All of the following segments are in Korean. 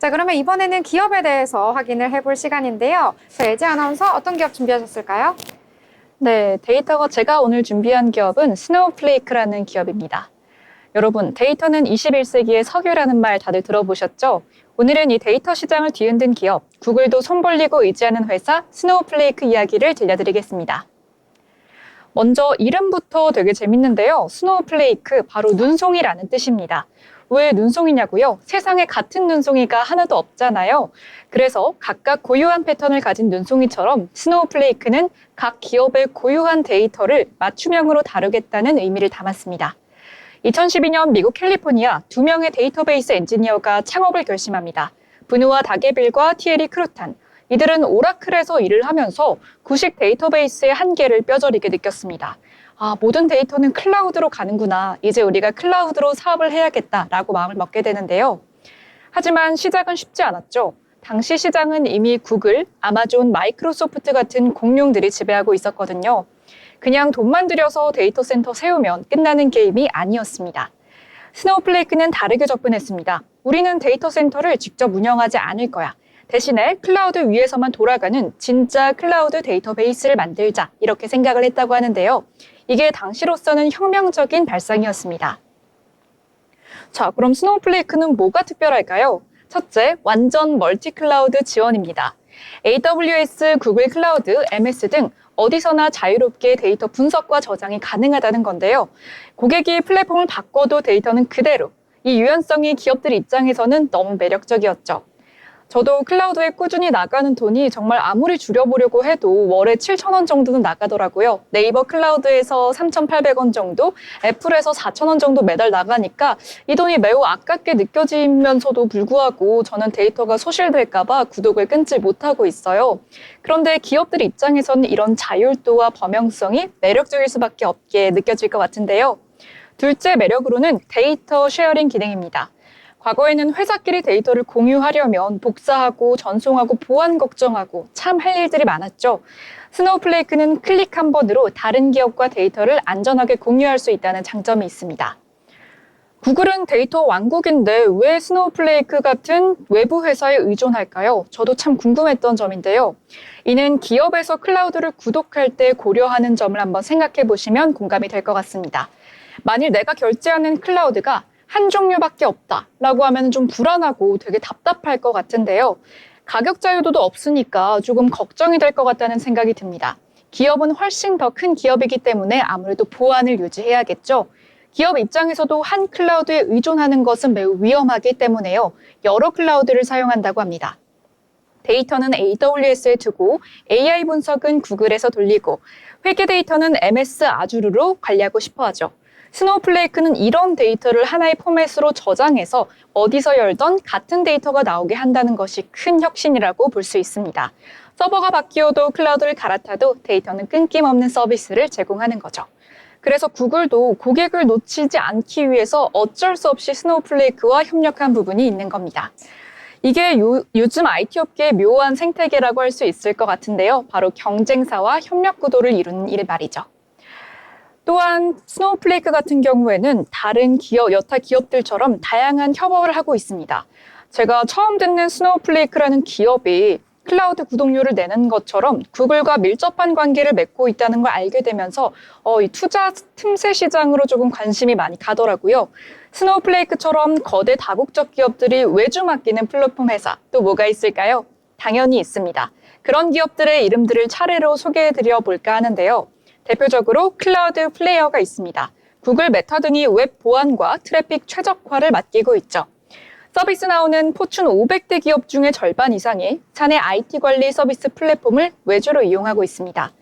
자, 그러면 이번에는 기업에 대해서 확인을 해볼 시간인데요. 예지 아나운서 어떤 기업 준비하셨을까요? 네, 제가 오늘 준비한 기업은 스노우플레이크라는 기업입니다. 여러분, 데이터는 21세기의 석유라는 말 다들 들어보셨죠? 오늘은 이 데이터 시장을 뒤흔든 기업, 구글도 손 벌리고 의지하는 회사 스노우플레이크 이야기를 들려드리겠습니다. 먼저 이름부터 되게 재밌는데요. 스노우플레이크, 바로 눈송이라는 뜻입니다. 왜 눈송이냐고요? 세상에 같은 눈송이가 하나도 없잖아요. 그래서 각각 고유한 패턴을 가진 눈송이처럼 스노우플레이크는 각 기업의 고유한 데이터를 맞춤형으로 다루겠다는 의미를 담았습니다. 2012년 미국 캘리포니아 2명의 데이터베이스 엔지니어가 창업을 결심합니다. 브누아 다게빌과 티에리 크루탄. 이들은 오라클에서 일을 하면서 구식 데이터베이스의 한계를 뼈저리게 느꼈습니다. 모든 데이터는 클라우드로 가는구나. 이제 우리가 클라우드로 사업을 해야겠다라고 마음을 먹게 되는데요. 하지만 시작은 쉽지 않았죠. 당시 시장은 이미 구글, 아마존, 마이크로소프트 같은 공룡들이 지배하고 있었거든요. 그냥 돈만 들여서 데이터 센터 세우면 끝나는 게임이 아니었습니다. 스노우플레이크는 다르게 접근했습니다. 우리는 데이터 센터를 직접 운영하지 않을 거야. 대신에 클라우드 위에서만 돌아가는 진짜 클라우드 데이터베이스를 만들자, 이렇게 생각을 했다고 하는데요. 이게 당시로서는 혁명적인 발상이었습니다. 자, 그럼 스노우플레이크는 뭐가 특별할까요? 첫째, 완전 멀티 클라우드 지원입니다. AWS, 구글 클라우드, MS 등 어디서나 자유롭게 데이터 분석과 저장이 가능하다는 건데요. 고객이 플랫폼을 바꿔도 데이터는 그대로. 이 유연성이 기업들 입장에서는 너무 매력적이었죠. 저도 클라우드에 꾸준히 나가는 돈이 정말 아무리 줄여보려고 해도 월에 7,000원 정도는 나가더라고요. 네이버 클라우드에서 3,800원 정도, 애플에서 4,000원 정도 매달 나가니까 이 돈이 매우 아깝게 느껴지면서도 불구하고 저는 데이터가 소실될까 봐 구독을 끊지 못하고 있어요. 그런데 기업들 입장에서는 이런 자율도와 범용성이 매력적일 수밖에 없게 느껴질 것 같은데요. 둘째 매력으로는 데이터 쉐어링 기능입니다. 과거에는 회사끼리 데이터를 공유하려면 복사하고 전송하고 보안 걱정하고 참 할 일들이 많았죠. 스노우플레이크는 클릭 한 번으로 다른 기업과 데이터를 안전하게 공유할 수 있다는 장점이 있습니다. 구글은 데이터 왕국인데 왜 스노우플레이크 같은 외부 회사에 의존할까요? 저도 참 궁금했던 점인데요. 이는 기업에서 클라우드를 구독할 때 고려하는 점을 한번 생각해 보시면 공감이 될 것 같습니다. 만일 내가 결제하는 클라우드가 한 종류밖에 없다라고 하면 좀 불안하고 되게 답답할 것 같은데요. 가격 자유도도 없으니까 조금 걱정이 될 것 같다는 생각이 듭니다. 기업은 훨씬 더 큰 기업이기 때문에 아무래도 보안을 유지해야겠죠. 기업 입장에서도 한 클라우드에 의존하는 것은 매우 위험하기 때문에요. 여러 클라우드를 사용한다고 합니다. 데이터는 AWS에 두고 AI 분석은 구글에서 돌리고 회계 데이터는 MS 아주르로 관리하고 싶어 하죠. 스노우플레이크는 이런 데이터를 하나의 포맷으로 저장해서 어디서 열던 같은 데이터가 나오게 한다는 것이 큰 혁신이라고 볼 수 있습니다. 서버가 바뀌어도 클라우드를 갈아타도 데이터는 끊김없는 서비스를 제공하는 거죠. 그래서 구글도 고객을 놓치지 않기 위해서 어쩔 수 없이 스노우플레이크와 협력한 부분이 있는 겁니다. 이게 요즘 IT 업계의 묘한 생태계라고 할 수 있을 것 같은데요. 바로 경쟁사와 협력 구도를 이루는 일 말이죠. 또한 스노우플레이크 같은 경우에는 다른 여타 기업들처럼 다양한 협업을 하고 있습니다. 제가 처음 듣는 스노우플레이크라는 기업이 클라우드 구독료를 내는 것처럼 구글과 밀접한 관계를 맺고 있다는 걸 알게 되면서 이 투자 틈새 시장으로 조금 관심이 많이 가더라고요. 스노우플레이크처럼 거대 다국적 기업들이 외주 맡기는 플랫폼 회사 또 뭐가 있을까요? 당연히 있습니다. 그런 기업들의 이름들을 차례로 소개해드려 볼까 하는데요. 대표적으로 클라우드 플레이어가 있습니다. 구글, 메타 등이 웹 보안과 트래픽 최적화를 맡기고 있죠. 서비스 나오는 포춘 500대 기업 중의 절반 이상이 사내 IT 관리 서비스 플랫폼을 외주로 이용하고 있습니다.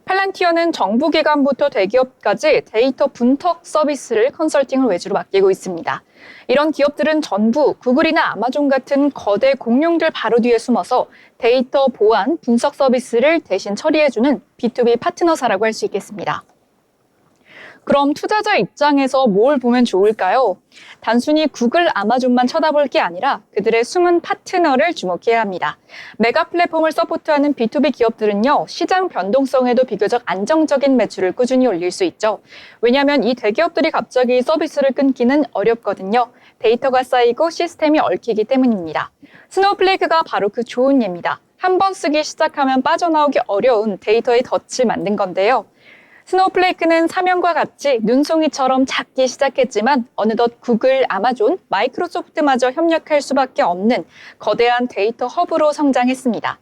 팔란티어는 정부기관부터 대기업까지 데이터 분석 서비스를 컨설팅을 외주로 맡기고 있습니다. 이런 기업들은 전부 구글이나 아마존 같은 거대 공룡들 바로 뒤에 숨어서 데이터 보안, 분석 서비스를 대신 처리해주는 B2B 파트너사라고 할 수 있겠습니다. 그럼 투자자 입장에서 뭘 보면 좋을까요? 단순히 구글, 아마존만 쳐다볼 게 아니라 그들의 숨은 파트너를 주목해야 합니다. 메가 플랫폼을 서포트하는 B2B 기업들은요, 시장 변동성에도 비교적 안정적인 매출을 꾸준히 올릴 수 있죠. 왜냐하면 이 대기업들이 갑자기 서비스를 끊기는 어렵거든요. 데이터가 쌓이고 시스템이 얽히기 때문입니다. 스노우플레이크가 바로 그 좋은 예입니다. 한 번 쓰기 시작하면 빠져나오기 어려운 데이터의 덫을 만든 건데요. 스노우플레이크는 사명과 같이 눈송이처럼 작기 시작했지만 어느덧 구글, 아마존, 마이크로소프트마저 협력할 수밖에 없는 거대한 데이터 허브로 성장했습니다.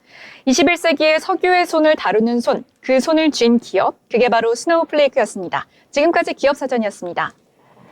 21세기의 석유의 손을 다루는 손, 그 손을 쥔 기업, 그게 바로 스노우플레이크였습니다. 지금까지 기업사전이었습니다.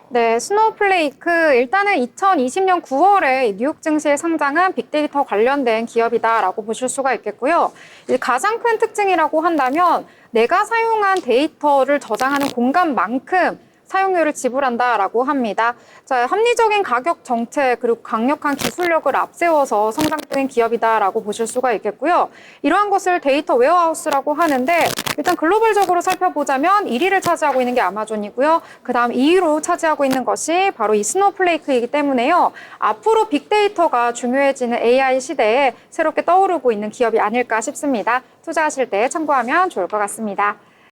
네, 스노우플레이크 일단은 2020년 9월에 뉴욕 증시에 상장한 빅데이터 관련된 기업이다라고 보실 수가 있겠고요. 가장 큰 특징이라고 한다면 내가 사용한 데이터를 저장하는 공간만큼 사용료를 지불한다라고 합니다. 자, 합리적인 가격 정책 그리고 강력한 기술력을 앞세워서 성장 중인 기업이다라고 보실 수가 있겠고요. 이러한 것을 데이터 웨어하우스라고 하는데 일단 글로벌적으로 살펴보자면 1위를 차지하고 있는 게 아마존이고요. 그다음 2위로 차지하고 있는 것이 바로 이 스노우플레이크이기 때문에요. 앞으로 빅데이터가 중요해지는 AI 시대에 새롭게 떠오르고 있는 기업이 아닐까 싶습니다. 투자하실 때 참고하면 좋을 것 같습니다.